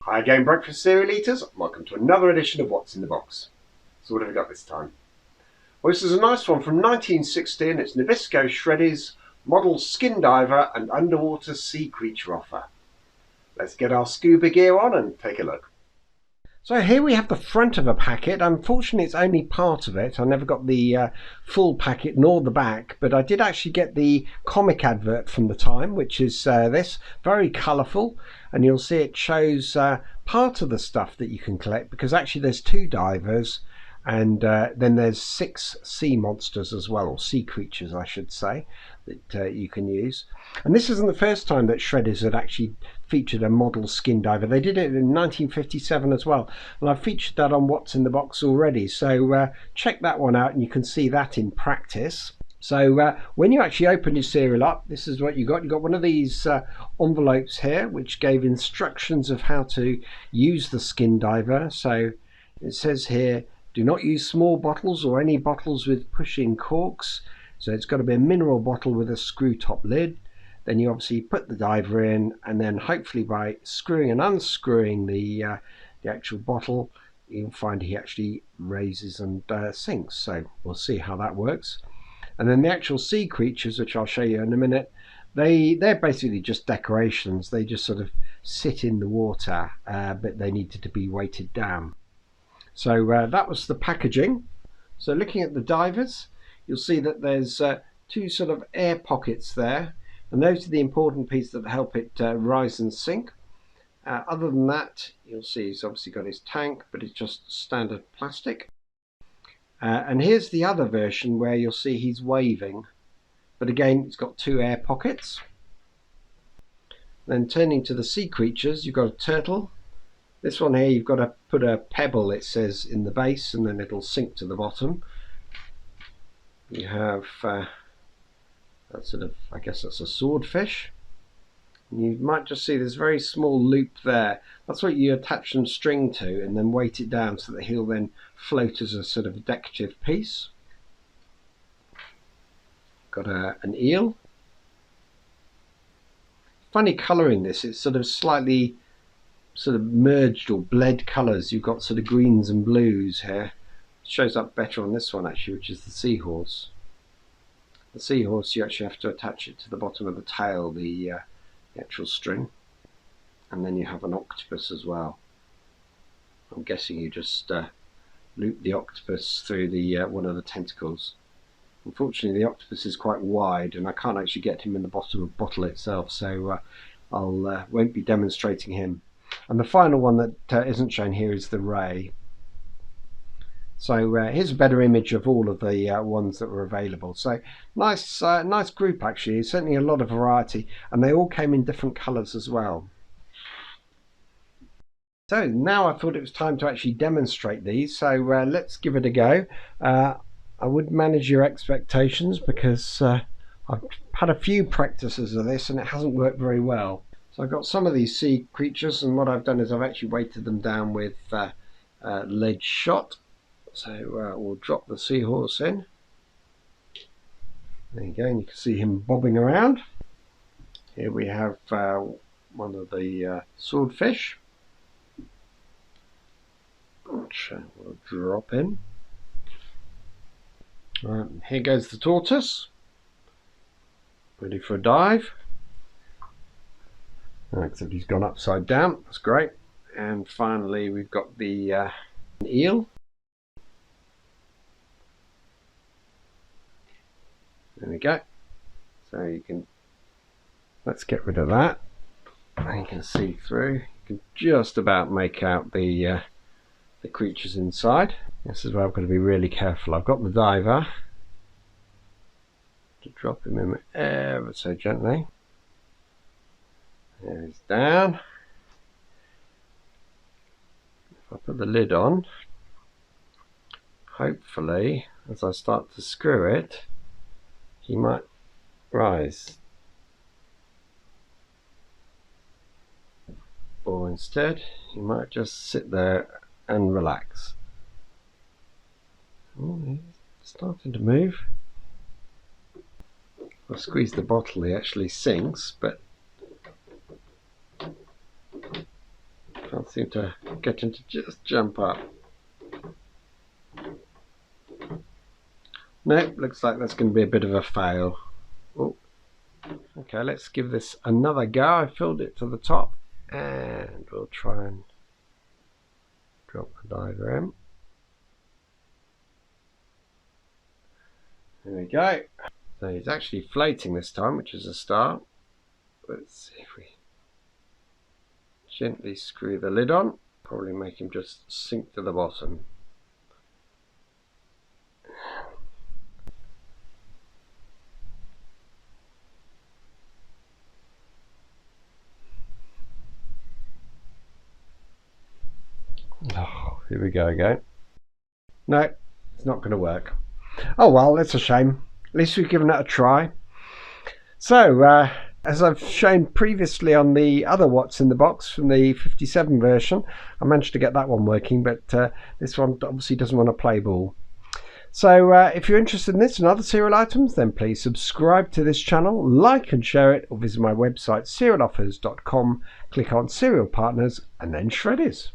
Hi again, breakfast cereal eaters. Welcome to another edition of What's in the Box. So what have we got this time? Well, this is a nice one from 1960 and it's Nabisco Shreddies model skin diver and underwater sea creature offer. Let's get our scuba gear on and take a look. So here we have the front of a packet. Unfortunately, it's only part of it. I never got the full packet nor the back, but I did actually get the comic advert from the time, which is this, very colourful, and you'll see it shows part of the stuff that you can collect, because actually there's 2 divers and then there's 6 sea monsters as well, or sea creatures I should say, that you can use. And this isn't the first time that Shreddies had actually featured a model skin diver. They did it in 1957 as well, and I've featured that on What's in the Box already, so check that one out and you can see that in practice. So when you actually open your cereal up, this is what you got. You got one of these envelopes here which gave instructions of how to use the skin diver. So it says here, do not use small bottles or any bottles with pushing corks. So it's got to be a mineral bottle with a screw top lid. Then you obviously put the diver in, and then hopefully by screwing and unscrewing the actual bottle, you'll find he actually raises and sinks. So we'll see how that works. And then the actual sea creatures, which I'll show you in a minute, they're basically just decorations. They just sort of sit in the water, but they needed to be weighted down. So that was the packaging. So looking at the divers, you'll see that there's 2 sort of air pockets there, and those are the important pieces that help it rise and sink. Other than that, you'll see he's obviously got his tank, but it's just standard plastic. And here's the other version where you'll see he's waving, but again it's got 2 air pockets. Then turning to the sea creatures, you've got a turtle. This one here, you've got to put a pebble, it says, in the base, and then it'll sink to the bottom. You have that sort of, I guess that's a swordfish. And you might just see this very small loop there. That's what you attach some string to and then weight it down so that he'll then float as a sort of decorative piece. Got an eel. Funny colouring this, it's sort of slightly sort of merged or bled colours. You've got sort of greens and blues here. It shows up better on this one actually, which is the seahorse. The seahorse, you actually have to attach it to the bottom of the tail, the actual string, and then you have an octopus as well. I'm guessing you just loop the octopus through the one of the tentacles. Unfortunately, the octopus is quite wide, and I can't actually get him in the bottom of the bottle itself, so I'll won't be demonstrating him. And the final one that isn't shown here is the ray. So here's a better image of all of the ones that were available. So nice, nice group actually. Certainly a lot of variety, and they all came in different colours as well. So now I thought it was time to actually demonstrate these. So let's give it a go. I would manage your expectations because I've had a few practices of this and it hasn't worked very well. So I've got some of these sea creatures, and what I've done is I've actually weighted them down with lead shot. So we'll drop the seahorse in. There you go, and you can see him bobbing around. Here we have one of the swordfish, which we'll drop in. Right, here goes the tortoise, ready for a dive. Except he's gone upside down, that's great. And finally we've got the eel. There we go. So you can, let's get rid of that. And you can see through. You can just about make out the creatures inside. This is where I've got to be really careful. I've got the diver to drop him in ever so gently. There he's down. If I put the lid on, hopefully as I start to screw it, he might rise. Or instead, he might just sit there and relax. Oh, he's starting to move. If I squeeze the bottle, he actually sinks, but Can't seem to get him to just jump up. Nope, looks like that's going to be a bit of a fail. Oh. Okay, let's give this another go. I filled it to the top, and we'll try and drop the diver in. There we go. So he's actually floating this time, which is a start. Let's see if we gently screw the lid on. Probably make him just sink to the bottom. Oh, here we go again. No, it's not going to work. Oh well, that's a shame. At least we've given it a try. So, as I've shown previously on the other What's in the Box from the 57 version, I managed to get that one working, but this one obviously doesn't want to play ball. So if you're interested in this and other cereal items, then please subscribe to this channel, like and share it, or visit my website cerealoffers.com, click on Cereal Partners and then Shreddies.